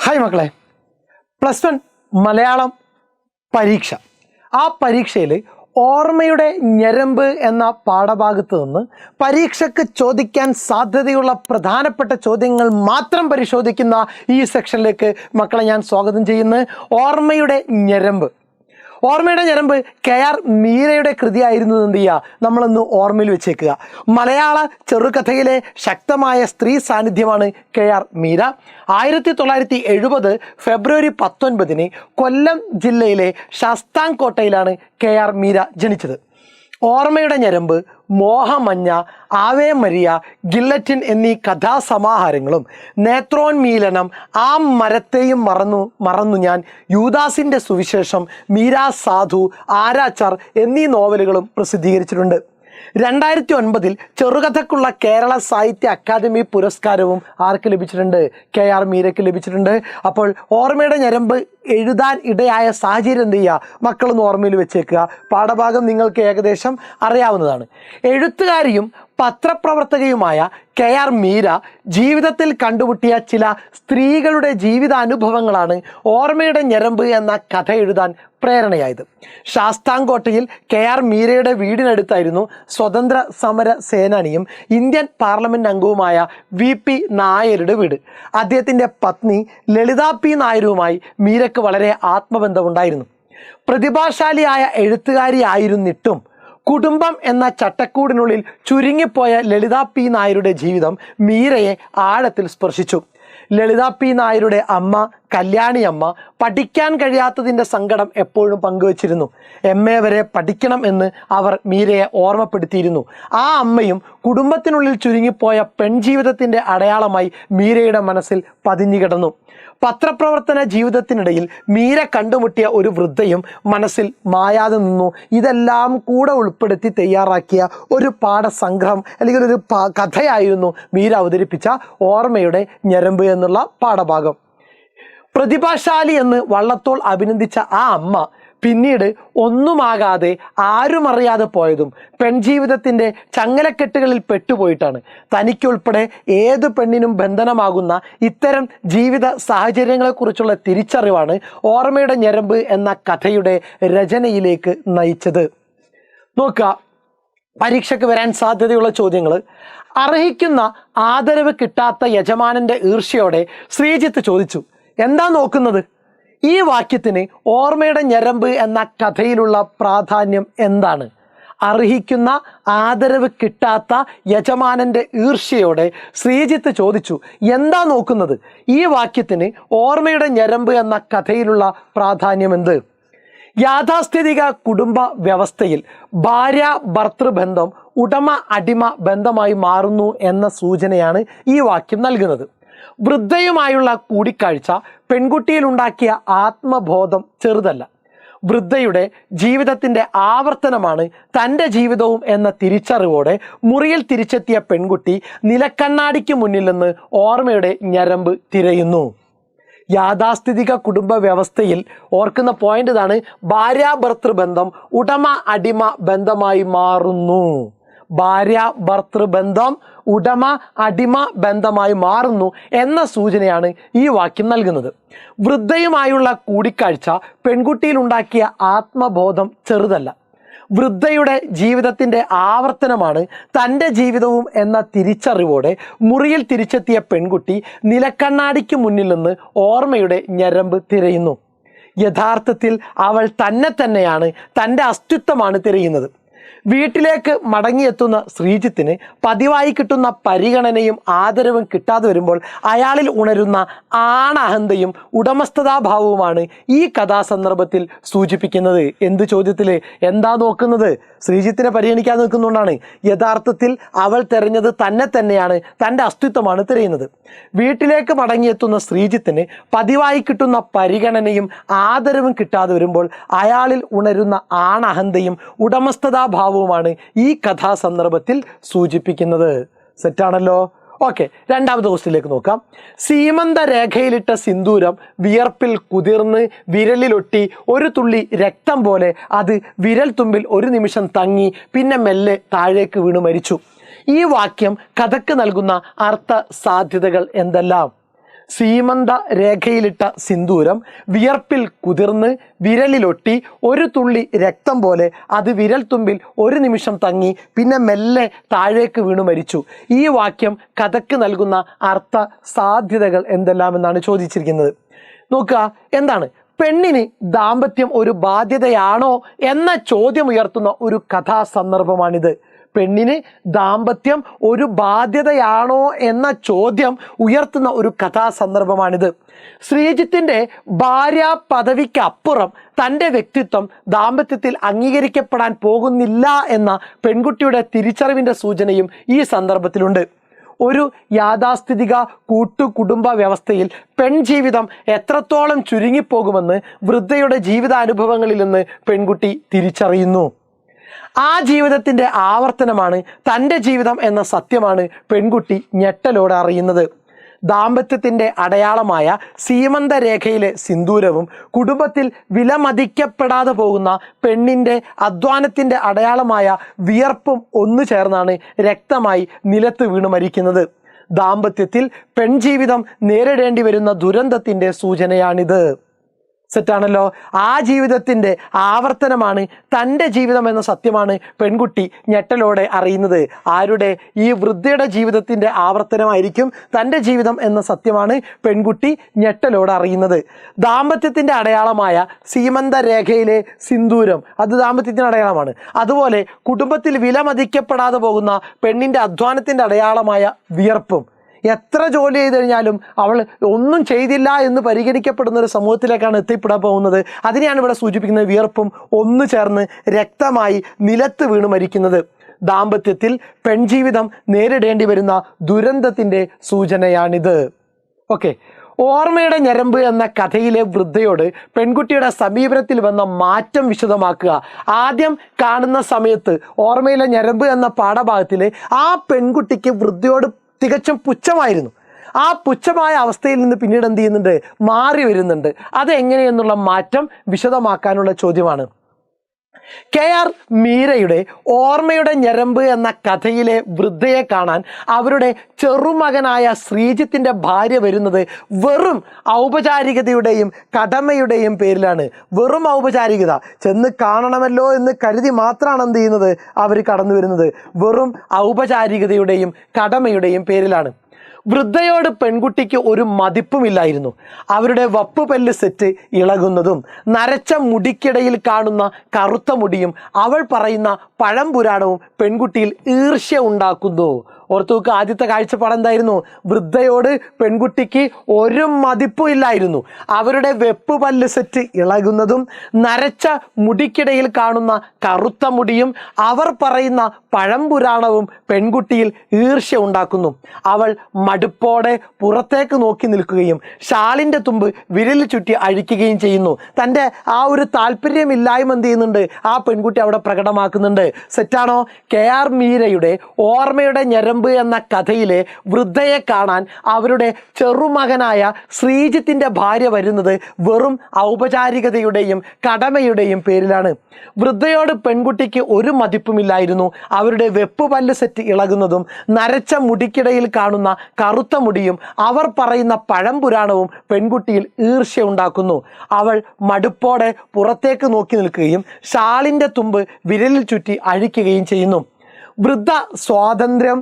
Hi മക്കളെ, +1 മലയാളം പരീക്ഷ. ആ പരീക്ഷയിൽ ഓർമ്മയുടെ ഞരമ്പ് എന്ന പാഠഭാഗത്ത് നിന്ന് പരീക്ഷയ്ക്ക് ചോദിക്കാൻ സാധ്യതയുള്ള പ്രധാനപ്പെട്ട ചോദ്യങ്ങൾ മാത്രം പരിശോധിക്കുന്ന ഈ സെക്ഷനിലേക്ക് മക്കളെ ഞാൻ സ്വാഗതം ചെയ്യുന്നു. ഓർമ്മയുടെ ഞരമ്പ് KR മീരയുടെ കൃതിയായിരുന്നു. എന്ത് ചെയ്യുക, നമ്മളൊന്ന് ഓർമ്മയിൽ വെച്ചേക്കുക. മലയാള ചെറുകഥയിലെ ശക്തമായ സ്ത്രീ സാന്നിധ്യമാണ് KR മീര. 1970 ഫെബ്രുവരി 19 കൊല്ലം ജില്ലയിലെ ശാസ്താംകോട്ടയിലാണ് KR മീര ജനിച്ചത്. ഓർമ്മയുടെ ഞരമ്പ്, മോഹമഞ്ഞ, ആവേ മരിയ, ഗില്ലറ്റിൻ എന്നീ കഥാസമാഹാരങ്ങളും നേത്രോന്മീലനം, ആ മരത്തെയും മറന്നു ഞാൻ, യൂദാസിൻ്റെ സുവിശേഷം, മീരാ സാധു, ആരാച്ചാർ എന്നീ നോവലുകളും പ്രസിദ്ധീകരിച്ചിട്ടുണ്ട്. 2009 ചെറുകഥക്കുള്ള കേരള സാഹിത്യ അക്കാദമി പുരസ്കാരവും ആർക്ക് ലഭിച്ചിട്ടുണ്ട്? KR മീരയ്ക്ക് ലഭിച്ചിട്ടുണ്ട്. അപ്പോൾ ഓർമ്മയുടെ ഞരമ്പ് എഴുതാൻ ഇടയായ സാഹചര്യം എന്ത് ചെയ്യുക, മക്കളൊന്ന് ഓർമ്മയിൽ വെച്ചേക്കുക. പാഠഭാഗം നിങ്ങൾക്ക് ഏകദേശം അറിയാവുന്നതാണ്. എഴുത്തുകാരിയും പത്രപ്രവർത്തകയുമായ KR മീര ജീവിതത്തിൽ കണ്ടുമുട്ടിയ ചില സ്ത്രീകളുടെ ജീവിതാനുഭവങ്ങളാണ് ഓർമ്മയുടെ ഞരമ്പ് എന്ന കഥ എഴുതാൻ പ്രേരണയായത്. ശാസ്താംകോട്ടയിൽ KR മീരയുടെ വീടിനടുത്തായിരുന്നു സ്വതന്ത്ര സമര സേനാനിയും ഇന്ത്യൻ പാർലമെൻറ്റ് അംഗവുമായ VP നായരുടെ വീട്. അദ്ദേഹത്തിൻ്റെ പത്നി ലളിത P നായരുമായി മീരയ്ക്ക് വളരെ ആത്മബന്ധമുണ്ടായിരുന്നു. പ്രതിഭാശാലിയായ എഴുത്തുകാരിയായിരുന്നിട്ടും കുടുംബം എന്ന ചട്ടക്കൂടിനുള്ളിൽ ചുരുങ്ങിപ്പോയ ലളിത P നായരുടെ ജീവിതം മീരയെ ആഴത്തിൽ സ്പർശിച്ചു. ലളിത P നായരുടെ അമ്മ കല്യാണി അമ്മ പഠിക്കാൻ കഴിയാത്തതിൻ്റെ സങ്കടം എപ്പോഴും പങ്കുവച്ചിരുന്നു. MA വരെ പഠിക്കണം എന്ന് അവർ മീരയെ ഓർമ്മപ്പെടുത്തിയിരുന്നു. ആ അമ്മയും കുടുംബത്തിനുള്ളിൽ ചുരുങ്ങിപ്പോയ പെൺജീവിതത്തിൻ്റെ അടയാളമായി മീരയുടെ മനസ്സിൽ പതിഞ്ഞു കിടന്നു. പത്രപ്രവർത്തന ജീവിതത്തിനിടയിൽ മീര കണ്ടുമുട്ടിയ ഒരു വൃദ്ധയും മനസ്സിൽ മായാതെ നിന്നു. ഇതെല്ലാം കൂടെ ഉൾപ്പെടുത്തി തയ്യാറാക്കിയ ഒരു പാഠസംഗ്രഹം അല്ലെങ്കിൽ ഒരു കഥയായിരുന്നു മീര അവതരിപ്പിച്ച ഓർമ്മയുടെ ഞരമ്പ് എന്നുള്ള പാഠഭാഗം. പ്രതിഭാശാലി എന്ന് വള്ളത്തോൾ അഭിനന്ദിച്ച ആ അമ്മ പിന്നീട് ഒന്നുമാകാതെ ആരുമറിയാതെ പോയതും പെൺജീവിതത്തിൻ്റെ ചങ്ങലക്കെട്ടുകളിൽ പെട്ടുപോയിട്ടാണ്. തനിക്കുൾപ്പെടെ ഏതു പെണ്ണിനും ബന്ധനമാകുന്ന ഇത്തരം ജീവിത സാഹചര്യങ്ങളെക്കുറിച്ചുള്ള തിരിച്ചറിവാണ് ഓർമ്മയുടെ ഞരമ്പ് എന്ന കഥയുടെ രചനയിലേക്ക് നയിച്ചത്. നോക്കുക, പരീക്ഷയ്ക്ക് വരാൻ സാധ്യതയുള്ള ചോദ്യങ്ങൾ. അർഹിക്കുന്ന ആദരവ് കിട്ടാത്ത യജമാനൻ്റെ ഈർഷ്യയോടെ ശ്രീജിത്ത് ചോദിച്ചു, എന്താ നോക്കുന്നത്? ഈ വാക്യത്തിന് ഓർമ്മയുടെ ഞരമ്പ് എന്ന കഥയിലുള്ള പ്രാധാന്യം എന്താണ്? അർഹിക്കുന്ന ആദരവ് കിട്ടാത്ത യജമാനൻ്റെ ഈർഷ്യയോടെ ശ്രീജിത്ത് ചോദിച്ചു, എന്താ നോക്കുന്നത്? ഈ വാക്യത്തിന് ഓർമ്മയുടെ ഞരമ്പ് എന്ന കഥയിലുള്ള പ്രാധാന്യം എന്ത്? യാഥാസ്ഥിതിക കുടുംബ വ്യവസ്ഥയിൽ ഭാര്യ ഭർത്തൃബന്ധം ഉടമ അടിമ ബന്ധമായി മാറുന്നു എന്ന സൂചനയാണ് ഈ വാക്യം നൽകുന്നത്. വൃദ്ധയുമായുള്ള കൂടിക്കാഴ്ച പെൺകുട്ടിയിലുണ്ടാക്കിയ ആത്മബോധം ചെറുതല്ല. വൃദ്ധയുടെ ജീവിതത്തിൻ്റെ ആവർത്തനമാണ് തൻ്റെ ജീവിതവും എന്ന തിരിച്ചറിവോടെ മുറിയിൽ തിരിച്ചെത്തിയ പെൺകുട്ടി നിലക്കണ്ണാടിക്ക് മുന്നിൽ നിന്ന് ഓർമ്മയുടെ ഞരമ്പ് തിരയുന്നു. യാഥാസ്ഥിതിക കുടുംബ വ്യവസ്ഥയിൽ ഓർക്കുന്ന പോയിന്റ് ഇതാണ്, ഭാര്യ ഭർത്തൃബന്ധം ഉടമ അടിമ ബന്ധമായി മാറുന്നു. ഭാര്യ ഭർത്തൃബന്ധം ഉടമ അടിമ ബന്ധമായി മാറുന്നു എന്ന സൂചനയാണ് ഈ വാക്യം നൽകുന്നത്. വൃദ്ധയുമായുള്ള കൂടിക്കാഴ്ച പെൺകുട്ടിയിലുണ്ടാക്കിയ ആത്മബോധം ചെറുതല്ല. വൃദ്ധയുടെ ജീവിതത്തിൻ്റെ ആവർത്തനമാണ് തൻ്റെ ജീവിതവും എന്ന തിരിച്ചറിവോടെ മുറിയിൽ തിരിച്ചെത്തിയ പെൺകുട്ടി നിലക്കണ്ണാടിക്ക് മുന്നിൽ നിന്ന് ഓർമ്മയുടെ ഞരമ്പ് തിരയുന്നു. യഥാർത്ഥത്തിൽ അവൾ തന്നെയാണ്, തൻ്റെ അസ്തിത്വമാണ് തിരയുന്നത്. വീട്ടിലേക്ക് മടങ്ങിയെത്തുന്ന ശ്രീജിത്തിന് പതിവായി കിട്ടുന്ന പരിഗണനയും ആദരവും കിട്ടാതെ വരുമ്പോൾ അയാളിൽ ഉണരുന്ന ആണഹന്തയും ഉടമസ്ഥതാഭാവവുമാണ് ഈ കഥാസന്ദർഭത്തിൽ സൂചിപ്പിക്കുന്നത്. എന്ത് ചോദ്യത്തിൽ എന്താ നോക്കുന്നത്? ശ്രീജിത്തിനെ പരിഗണിക്കാൻ നിൽക്കുന്നുകൊണ്ടാണ്. യഥാർത്ഥത്തിൽ അവൾ തിരഞ്ഞത് തന്നെയാണ്, തൻ്റെ അസ്തിത്വമാണ് തിരയുന്നത്. വീട്ടിലേക്ക് മടങ്ങിയെത്തുന്ന ശ്രീജിത്തിന് പതിവായി കിട്ടുന്ന പരിഗണനയും ആദരവും കിട്ടാതെ വരുമ്പോൾ അയാളിൽ ഉണരുന്ന ആണഹന്തയും ഉടമസ്ഥതാഭാവവുമാണ് ഈ കഥാസന്ദർഭത്തിൽ സൂചിപ്പിക്കുന്നത്. സെറ്റാണല്ലോ? ഓക്കെ, രണ്ടാമത്തെ ക്വസ്റ്റ്യനിലേക്ക് നോക്കാം. സീമന്ത രേഖയിലിട്ട സിന്ദൂരം വിയർപ്പിൽ കുതിർന്ന് വിരലിലൊട്ടി ഒരു തുള്ളി രക്തം പോലെ അത് വിരൽ തുമ്പിൽ ഒരു നിമിഷം തങ്ങി പിന്നെ മെല്ലെ താഴേക്ക് വീണു മരിച്ചു. ഈ വാക്യം കഥയ്ക്ക് നൽകുന്ന അർത്ഥ സാധ്യതകൾ എന്തെല്ലാം? സീമന്ത രേഖയിലിട്ട സിന്ദൂരം വിയർപ്പിൽ കുതിർന്ന് വിരലിലൊട്ടി ഒരു തുള്ളി രക്തം പോലെ അത് വിരൽത്തുമ്പിൽ ഒരു നിമിഷം തങ്ങി പിന്നെ മെല്ലെ താഴേക്ക് വീണു മരിച്ചു. ഈ വാക്യം കഥയ്ക്ക് നൽകുന്ന അർത്ഥ സാധ്യതകൾ എന്തെല്ലാമെന്നാണ് ചോദിച്ചിരിക്കുന്നത്. നോക്കുക, എന്താണ് പെണ്ണിന് ദാമ്പത്യം ഒരു ബാധ്യതയാണോ എന്ന ചോദ്യം ഉയർത്തുന്ന ഒരു കഥാസന്ദർഭമാണിത്. പെണ്ണിന് ദാമ്പത്യം ഒരു ബാധ്യതയാണോ എന്ന ചോദ്യം ഉയർത്തുന്ന ഒരു കഥാസന്ദർഭമാണിത്. ശ്രീജിത്തിൻ്റെ ഭാര്യ പദവിക്കപ്പുറം തൻ്റെ വ്യക്തിത്വം ദാമ്പത്യത്തിൽ അംഗീകരിക്കപ്പെടാൻ പോകുന്നില്ല എന്ന പെൺകുട്ടിയുടെ തിരിച്ചറിവിൻ്റെ സൂചനയും ഈ സന്ദർഭത്തിലുണ്ട്. ഒരു യാഥാസ്ഥിതിക കൂട്ടുകുടുംബ വ്യവസ്ഥയിൽ പെൺജീവിതം എത്രത്തോളം ചുരുങ്ങിപ്പോകുമെന്ന് വൃദ്ധയുടെ ജീവിതാനുഭവങ്ങളിൽ നിന്ന് പെൺകുട്ടി തിരിച്ചറിയുന്നു. ആ ജീവിതത്തിൻ്റെ ആവർത്തനമാണ് തൻ്റെ ജീവിതം എന്ന സത്യമാണ് പെൺകുട്ടി ഞെട്ടലോടെ അറിയുന്നത്. ദാമ്പത്യത്തിൻ്റെ അടയാളമായ സീമന്തരേഖയിലെ സിന്ദൂരവും കുടുംബത്തിൽ വിലമതിക്കപ്പെടാതെ പോകുന്ന പെണ്ണിൻ്റെ അധ്വാനത്തിൻ്റെ അടയാളമായ വിയർപ്പും ഒന്നു ചേർന്നാണ് രക്തമായി നിലത്ത് വീണ് മരിക്കുന്നത്. ദാമ്പത്യത്തിൽ പെൺജീവിതം നേരിടേണ്ടി വരുന്ന ദുരന്തത്തിൻ്റെ സൂചനയാണിത്. സെറ്റാണല്ലോ. ആ ജീവിതത്തിൻ്റെ ആവർത്തനമാണ് തൻ്റെ ജീവിതം എന്ന സത്യമാണ് പെൺകുട്ടി ഞെട്ടലോടെ അറിയുന്നത്. ആരുടെ? ഈ വൃദ്ധയുടെ ജീവിതത്തിൻ്റെ ആവർത്തനമായിരിക്കും തൻ്റെ ജീവിതം എന്ന സത്യമാണ് പെൺകുട്ടി ഞെട്ടലോടെ അറിയുന്നത്. ദാമ്പത്യത്തിൻ്റെ അടയാളമായ സീമന്ത രേഖയിലെ സിന്ദൂരം അത് ദാമ്പത്യത്തിൻ്റെ അടയാളമാണ്. അതുപോലെ കുടുംബത്തിൽ വിലമതിക്കപ്പെടാതെ പോകുന്ന പെണ്ണിൻ്റെ അധ്വാനത്തിൻ്റെ അടയാളമായ വിയർപ്പും. എത്ര ജോലി ചെയ്ത് കഴിഞ്ഞാലും അവൾ ഒന്നും ചെയ്തില്ല എന്ന് പരിഗണിക്കപ്പെടുന്ന ഒരു സമൂഹത്തിലേക്കാണ് എത്തിപ്പെടാൻ പോകുന്നത്. അതിനെയാണ് ഇവിടെ സൂചിപ്പിക്കുന്നത്. വിയർപ്പും ഒന്നു ചേർന്ന് രക്തമായി നിലത്ത് വീണ് മരിക്കുന്നത് ദാമ്പത്യത്തിൽ പെൺജീവിതം നേരിടേണ്ടി വരുന്ന ദുരന്തത്തിൻ്റെ സൂചനയാണിത്. ഓക്കെ, ഓർമ്മയുടെ ഞരമ്പ് എന്ന കഥയിലെ വൃദ്ധയോട് പെൺകുട്ടിയുടെ സമീപനത്തിൽ വന്ന മാറ്റം വിശദമാക്കുക. ആദ്യം കാണുന്ന സമയത്ത് ഓർമ്മയിലെ ഞരമ്പ് എന്ന പാഠഭാഗത്തിൽ ആ പെൺകുട്ടിക്ക് വൃദ്ധയോട് തികച്ചും പുച്ഛമായിരുന്നു. ആ പുച്ഛമായ അവസ്ഥയിൽ നിന്ന് പിന്നീട് എന്ത് ചെയ്യുന്നുണ്ട്? മാറി വരുന്നുണ്ട്. അതെങ്ങനെയെന്നുള്ള മാറ്റം വിശദമാക്കാനുള്ള ചോദ്യമാണ്. കെ.ആർ. മീരയുടെ ഓർമ്മയുടെ ഞരമ്പ് എന്ന കഥയിലെ വൃദ്ധയെ കാണാൻ അവരുടെ ചെറുമകനായ ശ്രീജിത്തിൻ്റെ ഭാര്യ വരുന്നത് വെറും ഔപചാരികതയുടെയും കടമയുടെയും പേരിലാണ്. വെറും ഔപചാരികത, ചെന്ന് കാണണമല്ലോ എന്ന് കരുതി മാത്രമാണ് എന്ത് ചെയ്യുന്നത്? അവർ കടന്നു വരുന്നത് വെറും ഔപചാരികതയുടെയും കടമയുടെയും പേരിലാണ്. വൃദ്ധയോട് പെൺകുട്ടിക്ക് ഒരു മതിപ്പുമില്ലായിരുന്നു. അവരുടെ വപ്പുപല്ല് സെറ്റ് ഇളകുന്നതും നരച്ച മുടിക്കിടയിൽ കാണുന്ന കറുത്ത മുടിയും അവൾ പറയുന്ന പഴംപുരാണവും പെൺകുട്ടിയിൽ ഈർഷ്യ ഉണ്ടാക്കുന്നു. ഓർത്തു നോക്കുക, ആദ്യത്തെ കാഴ്ചപ്പാട് എന്തായിരുന്നു? വൃദ്ധയോട് പെൺകുട്ടിക്ക് ഒരു മതിപ്പും ഇല്ലായിരുന്നു. അവരുടെ വെപ്പുപല്ല് സെറ്റ് ഇളകുന്നതും നരച്ച മുടിക്കിടയിൽ കാണുന്ന കറുത്ത മുടിയും അവർ പറയുന്ന പഴംപുരാണവും പെൺകുട്ടിയിൽ ഈർഷ്യ ഉണ്ടാക്കുന്നു. അവൾ മടുപ്പോടെ പുറത്തേക്ക് നോക്കി നിൽക്കുകയും ഷാളിൻ്റെ തുമ്പ് വിരലിൽ ചുറ്റി അഴിക്കുകയും ചെയ്യുന്നു. തൻ്റെ ആ ഒരു താല്പര്യമില്ലായ്മ എന്ത് ചെയ്യുന്നുണ്ട്? ആ പെൺകുട്ടി അവിടെ പ്രകടമാക്കുന്നുണ്ട്. സെറ്റാണോ? കെ.ആർ. മീരയുടെ ഓർമ്മയുടെ ഞരമ്പ് എന്ന കഥയിലെ വൃദ്ധയെ കാണാൻ അവരുടെ ചെറുമകനായ ശ്രീജിത്തിൻ്റെ ഭാര്യ വരുന്നത് വെറും ഔപചാരികതയുടെയും കടമയുടെയും പേരിലാണ്. വൃദ്ധയോട് പെൺകുട്ടിക്ക് ഒരു മതിപ്പുമില്ലായിരുന്നു. അവരുടെ വെപ്പുപല്ല് സെറ്റ് ഇളകുന്നതും നരച്ച മുടിക്കിടയിൽ കാണുന്ന കറുത്ത മുടിയും അവർ പറയുന്ന പഴംപുരാണവും പെൺകുട്ടിയിൽ ഈർഷ്യ ഉണ്ടാക്കുന്നു. അവൾ മടുപ്പോടെ പുറത്തേക്ക് നോക്കി നിൽക്കുകയും ഷാളിൻ്റെ തുമ്പ് വിരലിൽ ചുറ്റി അഴിക്കുകയും ചെയ്യുന്നു. വൃദ്ധ സ്വാതന്ത്ര്യം